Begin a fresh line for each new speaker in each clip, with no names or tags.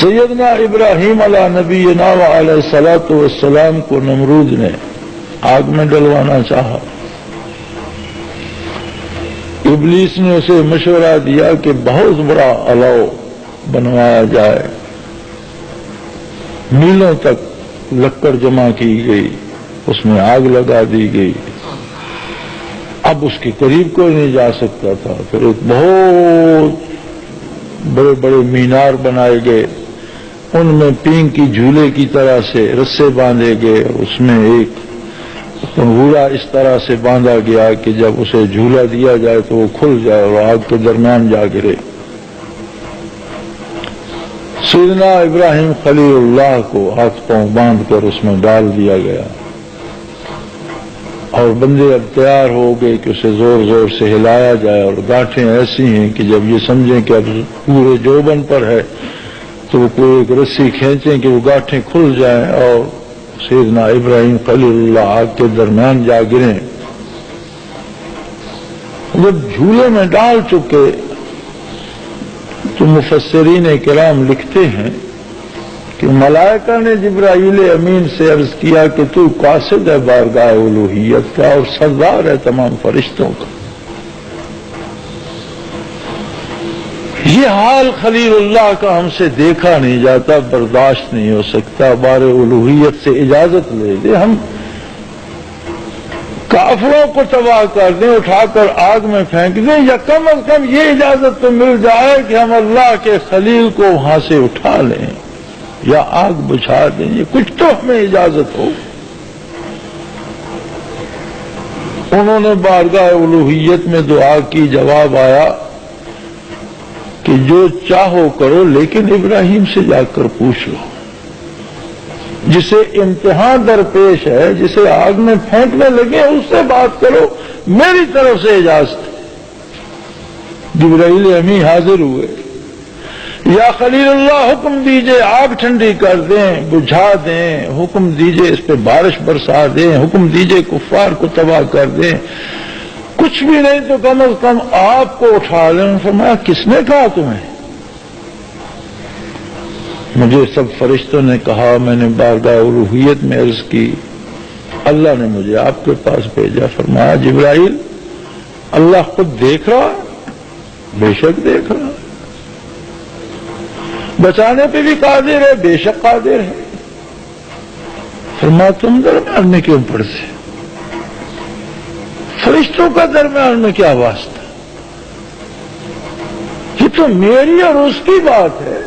سیدنا ابراہیم علیہ نبینا علیہ الصلوۃ والسلام کو نمرود نے آگ میں ڈلوانا چاہا. ابلیس نے اسے مشورہ دیا کہ بہت بڑا الاؤ بنوایا جائے. میلوں تک لکڑ جمع کی گئی، اس میں آگ لگا دی گئی. اب اس کے قریب کوئی نہیں جا سکتا تھا. پھر ایک بہت بڑے بڑے مینار بنائے گئے، ان میں پینگ کی جھولے کی طرح سے رسے باندھے گئے. اس میں ایک پنگھورا اس طرح سے باندھا گیا کہ جب اسے جھولا دیا جائے تو وہ کھل جائے اور آگ کے درمیان جا گرے. سیدنا ابراہیم خلیل اللہ کو ہاتھ پاؤں باندھ کر اس میں ڈال دیا گیا اور بندے اب تیار ہو گئے کہ اسے زور زور سے ہلایا جائے. اور گاٹھیں ایسی ہیں کہ جب یہ سمجھیں کہ اب پورے جوبن پر ہے تو وہ کوئی ایک رسی کھینچیں کہ وہ گاٹھیں کھل جائیں اور سیدنا ابراہیم خلیل اللہ آگ کے درمیان جا گریں. جب جھولے میں ڈال چکے تو مفسرین کرام لکھتے ہیں کہ ملائکہ نے جبرائیل امین سے عرض کیا کہ تو قاصد ہے بارگاہ الوہیت کا اور سردار ہے تمام فرشتوں کا. یہ حال خلیل اللہ کا ہم سے دیکھا نہیں جاتا، برداشت نہیں ہو سکتا. بار الوہیت سے اجازت لے دے، ہم کافروں کو تباہ کر دیں، اٹھا کر آگ میں پھینک دیں، یا کم از کم یہ اجازت تو مل جائے کہ ہم اللہ کے خلیل کو وہاں سے اٹھا لیں یا آگ بجھا دیں. یہ کچھ تو ہمیں اجازت ہو. انہوں نے بارگاہ الوہیت میں دعا کی. جواب آیا کہ جو چاہو کرو لیکن ابراہیم سے جا کر پوچھ لو. جسے امتحان درپیش ہے، جسے آگ میں پھینکنے لگے اس سے بات کرو، میری طرف سے اجازت. جبرائیل امین حاضر ہوئے. یا خلیل اللہ حکم دیجئے آگ ٹھنڈی کر دیں، بجھا دیں. حکم دیجئے اس پہ بارش برسا دیں. حکم دیجئے کفار کو تباہ کر دیں. کچھ بھی نہیں تو کم از کم آپ کو اٹھا لیں. فرمایا کس نے کہا تمہیں؟ مجھے سب فرشتوں نے کہا. میں نے بارگاہ الوہیت میں عرض کی، اللہ نے مجھے آپ کے پاس بھیجا. فرمایا جبرائیل اللہ خود دیکھ رہا ہے؟ بے شک دیکھ رہا ہے. بچانے پہ بھی قادر ہے؟ بے شک قادر ہے. فرمایا تم درمیان میں کیوں پڑتے؟ فرشتوں کا درمیان میں کیا واسطہ؟ یہ تو میری اور اس کی بات ہے.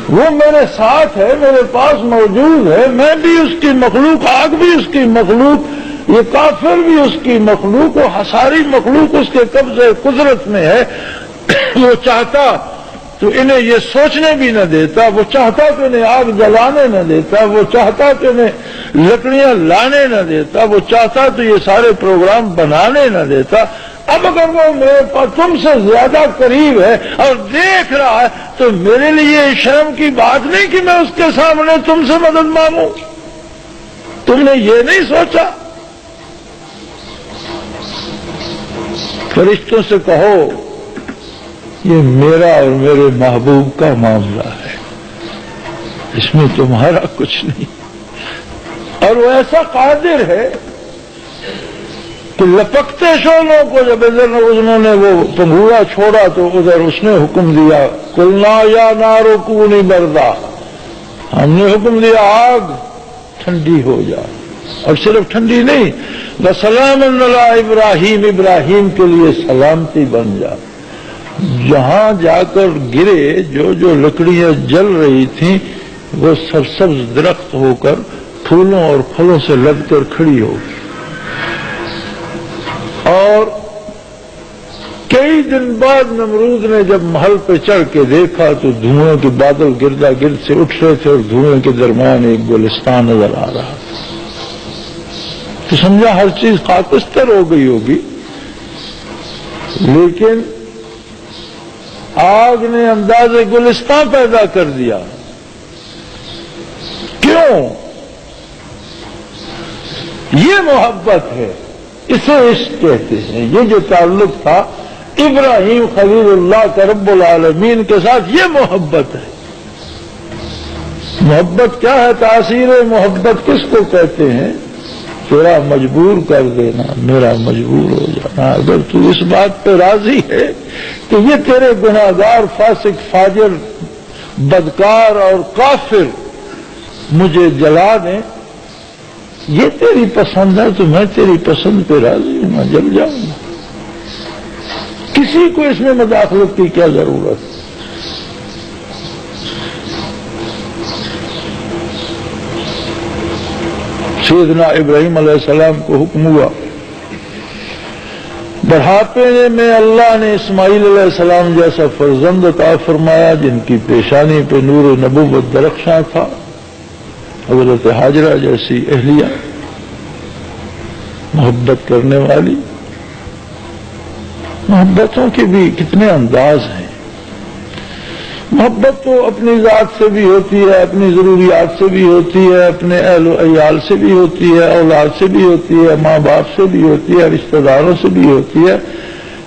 وہ میرے ساتھ ہے، میرے پاس موجود ہے. میں بھی اس کی مخلوق، آگ بھی اس کی مخلوق، یہ کافر بھی اس کی مخلوق، وہ ساری مخلوق اس کے قبضے قدرت میں ہے. وہ چاہتا تو انہیں یہ سوچنے بھی نہ دیتا. وہ چاہتا تو انہیں آگ جلانے نہ دیتا. وہ چاہتا تو انہیں لکڑیاں لانے نہ دیتا. وہ چاہتا تو یہ سارے پروگرام بنانے نہ دیتا. اب اگر وہ میرے پاس تم سے زیادہ قریب ہے اور دیکھ رہا ہے تو میرے لیے شرم کی بات نہیں کہ میں اس کے سامنے تم سے مدد مانگوں. تم نے یہ نہیں سوچا؟ فرشتوں سے کہو یہ میرا اور میرے محبوب کا معاملہ ہے، اس میں تمہارا کچھ نہیں. اور وہ ایسا قادر ہے کہ لپکتے شعلوں کو جب ادھر انہوں نے وہ پنگھورا چھوڑا تو ادھر اس نے حکم دیا قلنا یا نار کونی بردا. ہم نے حکم دیا آگ ٹھنڈی ہو جا. اور صرف ٹھنڈی نہیں، وسلام علی ابراہیم، ابراہیم کے لیے سلامتی بن جا. جہاں جا کر گرے جو لکڑیاں جل رہی تھیں وہ سرسبز درخت ہو کر پھولوں اور پھلوں سے لد کر کھڑی ہو گئی. اور کئی دن بعد نمرود نے جب محل پہ چڑھ کے دیکھا تو دھوئیں کے بادل گردا گرد سے اٹھ رہے تھے اور دھوئیں کے درمیان ایک گلستان نظر آ رہا تھا. تو سمجھا ہر چیز خاکستر ہو گئی ہوگی. لیکن آگ نے انداز گلستان پیدا کر دیا. کیوں؟ یہ محبت ہے، اسے عشق کہتے ہیں. یہ جو تعلق تھا ابراہیم خلیل اللہ کا رب العالمین کے ساتھ، یہ محبت ہے. محبت کیا ہے؟ تاثیر محبت کس کو کہتے ہیں؟ تیرا مجبور کر دینا، میرا مجبور ہو جانا۔ اگر تو اس بات پہ راضی ہے کہ یہ تیرے گناہگار، فاسق، فاجر، بدکار اور کافر مجھے جلا دیں، یہ تیری پسند ہے تو میں تیری پسند پہ راضی ہوں، میں جل جاؤں گا۔ کسی کو اس میں مداخلت کی کیا ضرورت؟ سیدنا ابراہیم علیہ السلام کو حکم ہوا، بڑھاپے میں اللہ نے اسماعیل علیہ السلام جیسا فرزند عطا فرمایا جن کی پیشانی پہ نور نبوت درخشاں تھا، حضرت ہاجرہ جیسی اہلیہ، محبت کرنے والی۔ محبتوں کے بھی کتنے انداز ہیں۔ محبت تو اپنی ذات سے بھی ہوتی ہے، اپنی ضروریات سے بھی ہوتی ہے، اپنے اہل و عیال سے بھی ہوتی ہے، اولاد سے بھی ہوتی ہے، ماں باپ سے بھی ہوتی ہے، رشتہ داروں سے بھی ہوتی ہے،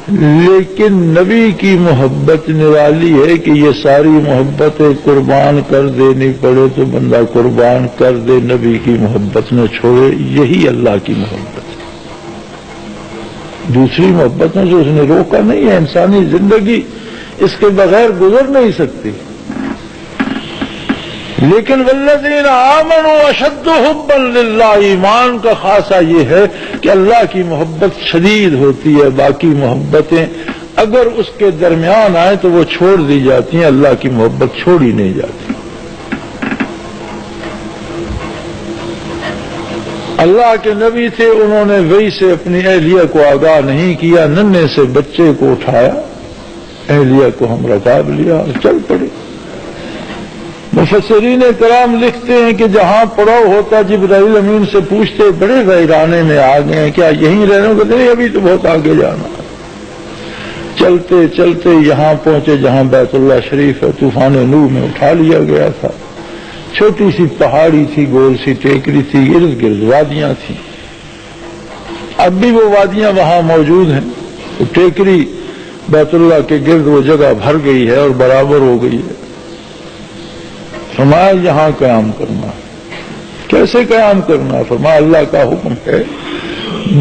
لیکن نبی کی محبت نرالی ہے کہ یہ ساری محبتیں قربان کر دینی پڑے تو بندہ قربان کر دے، نبی کی محبت نہ چھوڑے۔ یہی اللہ کی محبت ہے۔ دوسری محبتوں سے اس نے روکا نہیں ہے۔ انسانی زندگی اس کے بغیر گزر نہیں سکتی، لیکن والذین آمنوا اشد حبا للہ، ایمان کا خاصہ یہ ہے کہ اللہ کی محبت شدید ہوتی ہے، باقی محبتیں اگر اس کے درمیان آئے تو وہ چھوڑ دی جاتی ہیں، اللہ کی محبت چھوڑی نہیں جاتی۔ اللہ کے نبی تھے، انہوں نے وحی سے اپنی اہلیہ کو آگاہ نہیں کیا، ننھے سے بچے کو اٹھایا، اہلیہ کو ہم رکاب لیا اور چل پڑے۔ مفسرین کرام لکھتے ہیں کہ جہاں پڑاؤ ہوتا جبرائیل امین سے پوچھتے بڑے ویرانے میں آ گئے ہیں، کیا یہیں رہنے کو؟ نہیں، ابھی تو بہت آگے جانا۔ چلتے چلتے یہاں پہنچے جہاں بیت اللہ شریف ہے، طوفان نوح میں اٹھا لیا گیا تھا۔ چھوٹی سی پہاڑی تھی، گول سی ٹیکری تھی، ارد گرد وادیاں تھیں۔ اب بھی وہ وادیاں وہاں موجود ہیں۔ تو ٹیکری بیت اللہ کے گرد وہ جگہ بھر گئی ہے اور برابر ہو گئی ہے۔ فرمایا یہاں قیام کرنا۔ کیسے قیام کرنا؟ فرمایا اللہ کا حکم ہے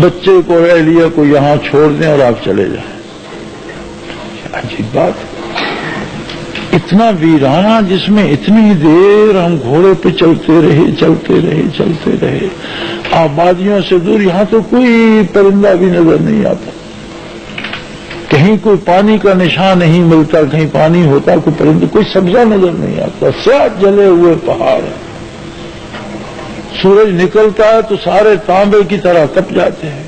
بچے کو، اہلیہ کو یہاں چھوڑ دیں اور آپ چلے جائیں۔ عجیب بات، اتنا ویرانہ جس میں اتنی دیر ہم گھوڑے پہ چلتے رہے، آبادیوں سے دور، یہاں تو کوئی پرندہ بھی نظر نہیں آتا، کہیں کوئی پانی کا نشان نہیں ملتا، کہیں پانی ہوتا کوئی پرندہ، کوئی سبزہ نظر نہیں آتا، سیاہ جلے ہوئے پہاڑ ہیں۔ سورج نکلتا ہے تو سارے تانبے کی طرح تپ جاتے ہیں۔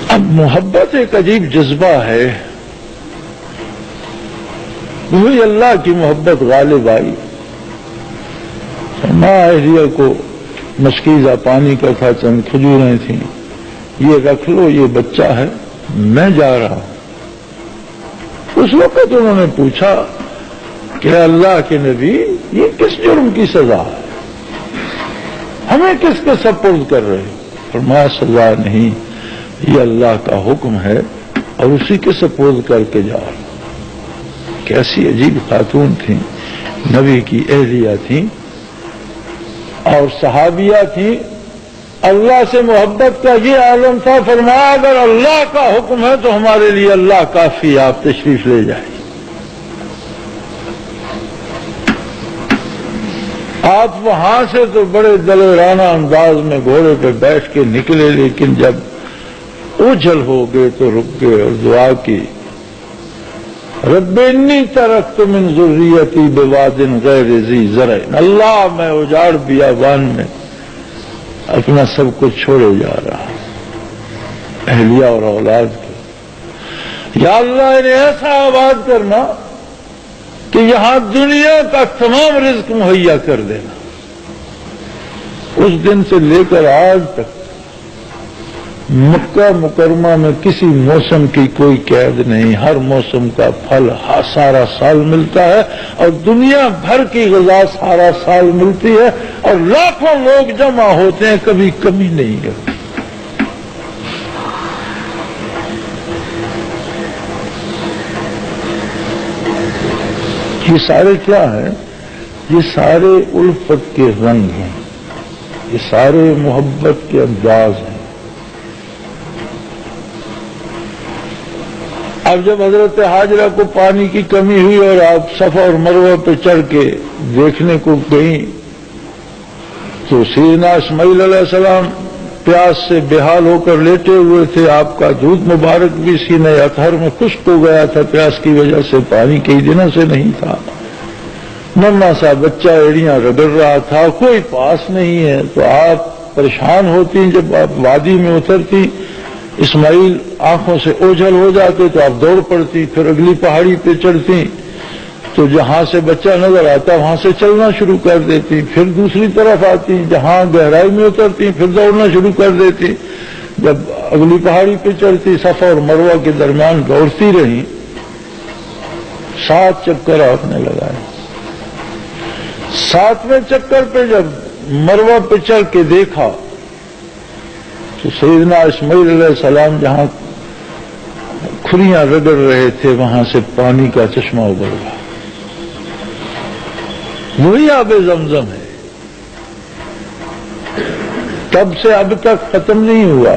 اب محبت ایک عجیب جذبہ ہے، وہی اللہ کی محبت غالب آئی۔ ماں اہلیہ کو مشکیزہ پانی کا تھا، چند کھجوریں تھیں، یہ رکھ لو، یہ بچہ ہے، میں جا رہا ہوں۔ اس وقت انہوں نے پوچھا کہ اللہ کے نبی یہ کس جرم کی سزا ہے؟ ہمیں کس کے سپرد کر رہے؟ فرمایا سزا نہیں، یہ اللہ کا حکم ہے اور اسی کے سپرد کر کے جا رہا ہوں۔ کیسی عجیب خاتون تھیں، نبی کی اہلیہ تھیں اور صحابیہ تھیں۔ اللہ سے محبت کا یہ عالم تھا، فرمایا اگر اللہ کا حکم ہے تو ہمارے لیے اللہ کافی ہے، آپ تشریف لے جائیں۔ آپ وہاں سے تو بڑے دلیرانہ انداز میں گھوڑے پہ بیٹھ کے نکلے، لیکن جب اوجھل ہو گئے تو رک گئے اور دعا کی، رب انی ترکت من ذریتی بواد غیر ذی زرع، اللہ میں اجاڑ بیابان میں اپنا سب کچھ چھوڑے جا رہا، اہلیہ اور اولاد کو۔ یا اللہ انہیں ایسا آباد کرنا کہ یہاں دنیا کا تمام رزق مہیا کر دینا۔ اس دن سے لے کر آج تک مکہ مکرمہ میں کسی موسم کی کوئی قید نہیں، ہر موسم کا پھل سارا سال ملتا ہے اور دنیا بھر کی غذا سارا سال ملتی ہے اور لاکھوں لوگ جمع ہوتے ہیں، کبھی کمی نہیں ہے۔ یہ سارے کیا ہیں؟ یہ سارے الفت کے رنگ ہیں، یہ سارے محبت کے انداز ہیں۔ اب جب حضرت حاجرہ کو پانی کی کمی ہوئی اور آپ صفا اور مروہ پہ چڑھ کے دیکھنے کو گئیں تو سیدنا اسماعیل علیہ السلام پیاس سے بے حال ہو کر لیٹے ہوئے تھے، آپ کا دودھ مبارک بھی سینہ اطہر میں خشک ہو گیا تھا، پیاس کی وجہ سے پانی کئی دنوں سے نہیں تھا، ننھا سا بچہ ایڑیاں رگڑ رہا تھا، کوئی پاس نہیں ہے، تو آپ پریشان ہوتی جب آپ وادی میں اترتی، اسماعیل آنکھوں سے اوجھل ہو جاتے تو آپ دوڑ پڑتی، پھر اگلی پہاڑی پہ چڑھتی تو جہاں سے بچہ نظر آتا وہاں سے چلنا شروع کر دیتی، پھر دوسری طرف آتی، جہاں گہرائی میں اترتی پھر دوڑنا شروع کر دیتی، جب اگلی پہاڑی پہ چڑھتی صفا اور مروہ کے درمیان دوڑتی رہی، 7 چکر آپ نے لگائے۔ 7ویں چکر پہ جب مروہ پہ چڑھ کے دیکھا تو سیدنا اسماعیل علیہ السلام جہاں کھریاں رگڑ رہے تھے وہاں سے پانی کا چشمہ ابل گیا، وہی آب زمزم ہے، تب سے اب تک ختم نہیں ہوا۔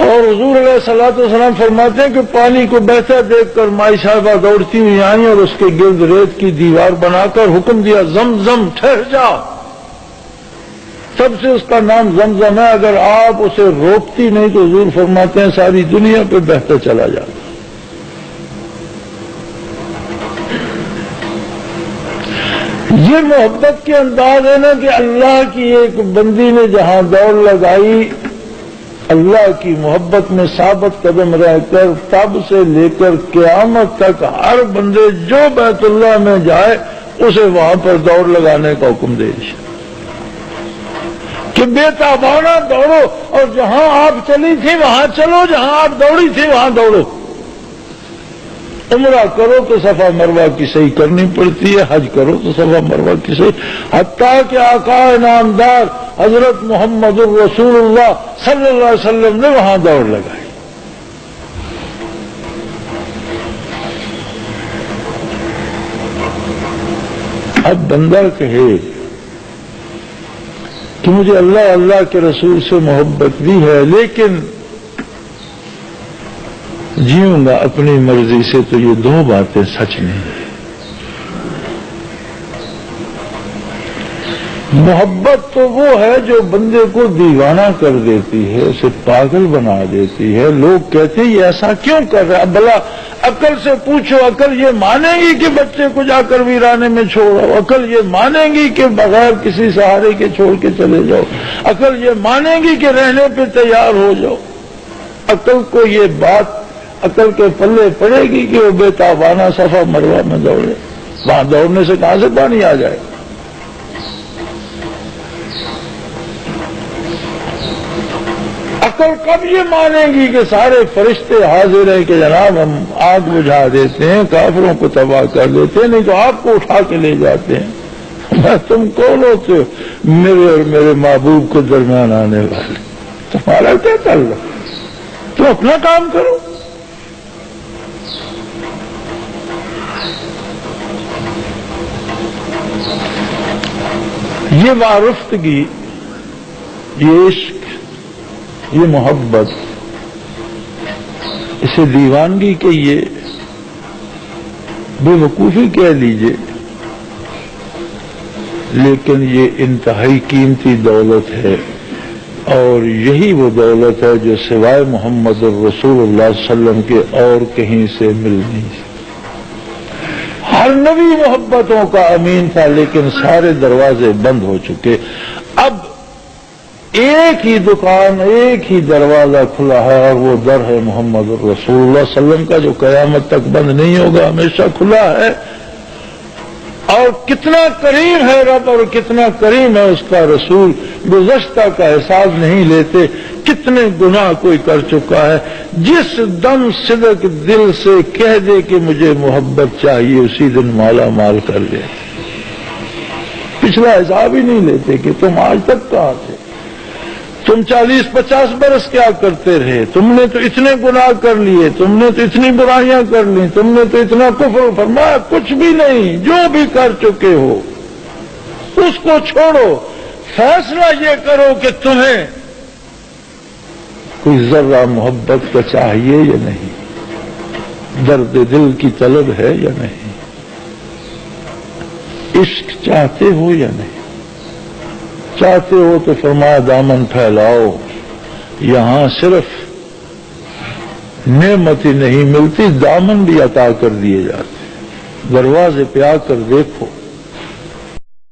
اور حضور علیہ الصلوۃ والسلام فرماتے ہیں کہ پانی کو بہتا دیکھ کر مائی صاحبہ دوڑتی ہوئی آئیں اور اس کے گرد ریت کی دیوار بنا کر حکم دیا، زمزم ٹھہر جا۔ تب سے اس کا نام زمزم ہے، اگر آپ اسے روکتی نہیں تو حضور فرماتے ہیں ساری دنیا پہ بہتا چلا جاتا۔ یہ محبت کے انداز ہے نا کہ اللہ کی ایک بندی نے جہاں دوڑ لگائی، اللہ کی محبت میں ثابت قدم رہ کر تب سے لے کر قیامت تک ہر بندے جو بیت اللہ میں جائے اسے وہاں پر دوڑ لگانے کا حکم دے دی کہ بے تابانہ دوڑو، اور جہاں آپ چلی تھی وہاں چلو، جہاں آپ دوڑی تھی وہاں دوڑو۔ عمرہ کرو تو صفا مروہ کی صحیح کرنی پڑتی ہے، حج کرو تو صفا مروہ کی صحیح، حتیٰ کہ آقا انعامدار حضرت محمد الرسول اللہ صلی اللہ علیہ وسلم نے وہاں دوڑ لگائی۔ اب بندہ کہے کہ مجھے اللہ کے رسول سے محبت بھی ہے لیکن جیوں گا اپنی مرضی سے، تو یہ 2 باتیں سچ نہیں ہیں۔ محبت تو وہ ہے جو بندے کو دیوانہ کر دیتی ہے، اسے پاگل بنا دیتی ہے۔ لوگ کہتے ہیں یہ ایسا کیوں کر رہا ہے؟ بھلا عقل سے پوچھو، عقل یہ مانے گی کہ بچے کو جا کر ویرانے میں چھوڑو؟ عقل یہ مانے گی کہ بغیر کسی سہارے کے چھوڑ کے چلے جاؤ؟ عقل یہ مانے گی کہ رہنے پہ تیار ہو جاؤ؟ عقل کو یہ بات عقل کے پلے پڑے گی کہ وہ بے تابانہ صفا مروہ میں دوڑے؟ وہاں دوڑنے سے کہاں سے پانی آ جائے؟ عقل کب یہ مانے گی کہ سارے فرشتے حاضر ہیں کہ جناب ہم آگ بجھا دیتے ہیں، کافروں کو تباہ کر دیتے ہیں، نہیں تو آپ کو اٹھا کے لے جاتے ہیں؟ میں تم کون ہوتے ہو میرے اور میرے محبوب کے درمیان آنے والے؟ تمہارا کیا تعلق؟ تم اپنا کام کرو۔ یہ وارفتگی، یہ عشق، یہ محبت، اسے دیوانگی کہیے، بے وقوفی کہہ لیجئے، لیکن یہ انتہائی قیمتی دولت ہے، اور یہی وہ دولت ہے جو سوائے محمد الرسول اللہ صلی اللہ علیہ وسلم کے اور کہیں سے مل نہیں سکتی۔ ہر نبی محبتوں کا امین تھا لیکن سارے دروازے بند ہو چکے۔ اب ایک ہی دکان، ایک ہی دروازہ کھلا ہے، اور وہ در ہے محمد الرسول اللہ صلی اللہ علیہ وسلم کا، جو قیامت تک بند نہیں ہوگا، ہمیشہ کھلا ہے۔ اور کتنا کریم ہے رب اور کتنا کریم ہے اس کا رسول، گزشتہ کا احساس نہیں لیتے، کتنے گناہ کوئی کر چکا ہے۔ جس دم صدق دل سے کہہ دے کہ مجھے محبت چاہیے، اسی دن مالا مال کر دے، پچھلا حساب ہی نہیں لیتے کہ تم آج تک کہاں تھے۔ تم 40-50 برس کیا کرتے رہے؟ تم نے تو اتنے گناہ کر لیے، تم نے تو اتنی برائیاں کر لی، تم نے تو اتنا کفر فرمایا، کچھ بھی نہیں، جو بھی کر چکے ہو اس کو چھوڑو، فیصلہ یہ کرو کہ تمہیں کوئی ذرہ محبت کا چاہیے یا نہیں، درد دل کی طلب ہے یا نہیں، عشق چاہتے ہو یا نہیں؟ چاہتے ہو تو فرمایا دامن پھیلاؤ، یہاں صرف نعمت ہی نہیں ملتی، دامن بھی عطا کر دیے جاتے، دروازے پہ آ کر دیکھو۔